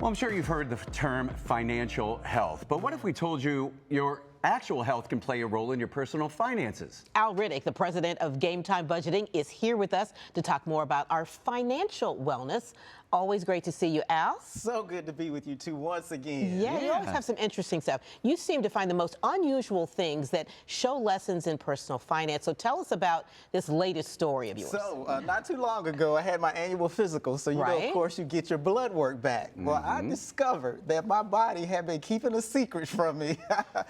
Well, I'm sure you've heard the term financial health, but what if we told you your actual health can play a role in your personal finances? Al Riddick, the president of Game Time Budgeting, is here with us to talk more about our financial wellness. Always great to see you, Al. So good to be with you two once again. Yeah, you always have some interesting stuff. You seem to find the most unusual things that show lessons in personal finance. So tell us about this latest story of yours. So, not too long ago, I had my annual physical. So, you know, of course, you get your blood work back. Well, I discovered that my body had been keeping a secret from me.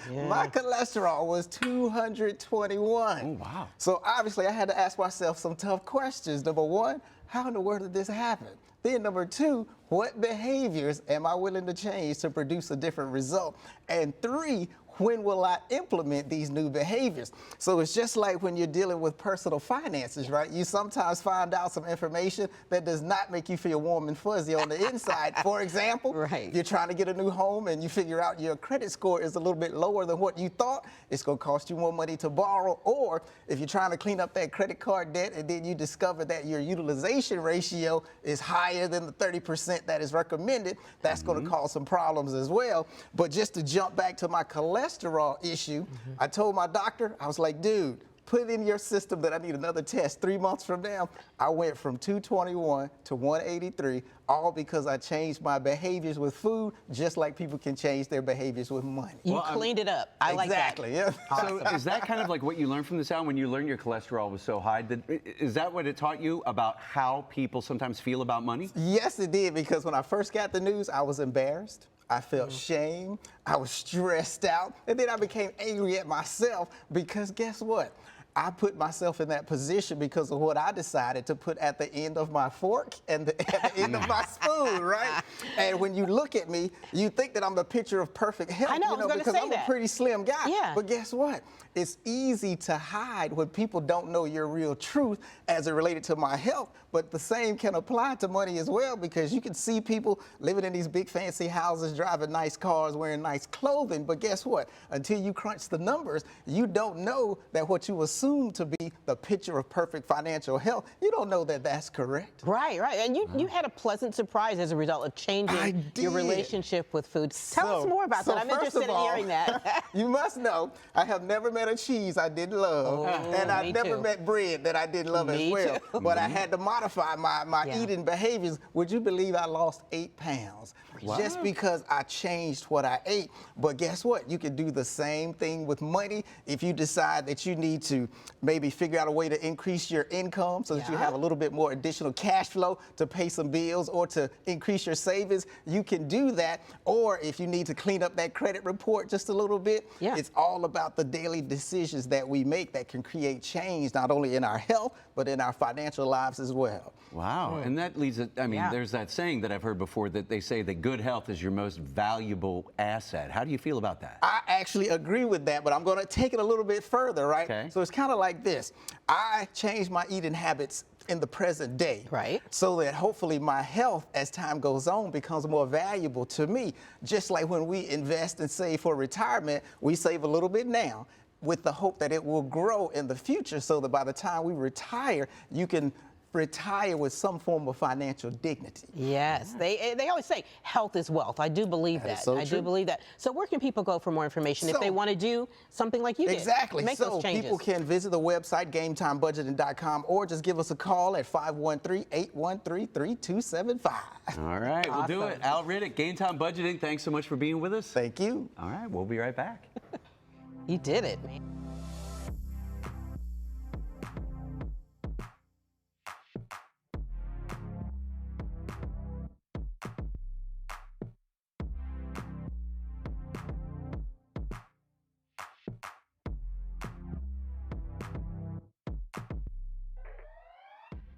My cholesterol was 221. Oh, wow. So, obviously, I had to ask myself some tough questions. Number one, how in the world did this happen? Then number two, what behaviors am I willing to change to produce a different result? And three, when will I implement these new behaviors? So it's just like when you're dealing with personal finances, right? You sometimes find out some information that does not make you feel warm and fuzzy on the inside. For example, you're trying to get a new home and you figure out your credit score is a little bit lower than what you thought. It's going to cost you more money to borrow. Or if you're trying to clean up that credit card debt and then you discover that your utilization ratio is higher than the 30% that is recommended, that's going to cause some problems as well. But just to jump back to my cholesterol issue, I told my doctor, I was like, dude, put it in your system that I need another test 3 months from now. I went from 221 to 183, all because I changed my behaviors with food, just like people can change their behaviors with money. You cleaned it up. I like that. Exactly, yeah. So is that kind of like what you learned from this, Al, when you learned your cholesterol was so high? Is that what it taught you about how people sometimes feel about money? Yes, it did, because when I first got the news, I was embarrassed. I felt shame, I was stressed out, and then I became angry at myself because guess what? I put myself in that position because of what I decided to put at the end of my fork and at the end of my spoon, right? And when you look at me, you think that I'm the picture of perfect health, I know, because I'm a pretty slim guy. Yeah. But guess what? It's easy to hide when people don't know your real truth as it related to my health, but the same can apply to money as well, because you can see people living in these big fancy houses, driving nice cars, wearing nice clothing, but guess what? Until you crunch the numbers, you don't know that what you assume to be the picture of perfect financial health, you don't know that that's correct. Right. And you had a pleasant surprise as a result of changing your relationship with food. Tell us more about that. I'm interested in hearing that. You must know, I have never met a cheese I didn't love, and I've never met bread that I didn't love as well. But I had to modify my eating behaviors. Would you believe I lost 8 pounds? Just because I changed what I ate. But guess what? You can do the same thing with money if you decide that you need to maybe figure out a way to increase your income so that you have a little bit more additional cash flow to pay some bills or to increase your savings. You can do that. Or if you need to clean up that credit report just a little bit, it's all about the daily decisions that we make that can create change not only in our health, but in our financial lives as well. Wow. And that leads, there's that saying that I've heard before that they say that good health is your most valuable asset. How do you feel about that? I actually agree with that, but I'm going to take it a little bit further, right? Okay. So it's kind of like this. I changed my eating habits in the present day, so that hopefully my health as time goes on becomes more valuable to me. Just like when we invest and save for retirement, we save a little bit now with the hope that it will grow in the future so that by the time we retire, you can retire with some form of financial dignity. Yes, they always say health is wealth. I do believe that. So I do believe that. So where can people go for more information if they want to do something like you did? Exactly. Make those changes. People can visit the website GameTimeBudgeting.com or just give us a call at 513-813-3275. All right, we'll do it. Al Riddick, Game Time Budgeting, thanks so much for being with us. Thank you. All right, we'll be right back. You did it, man.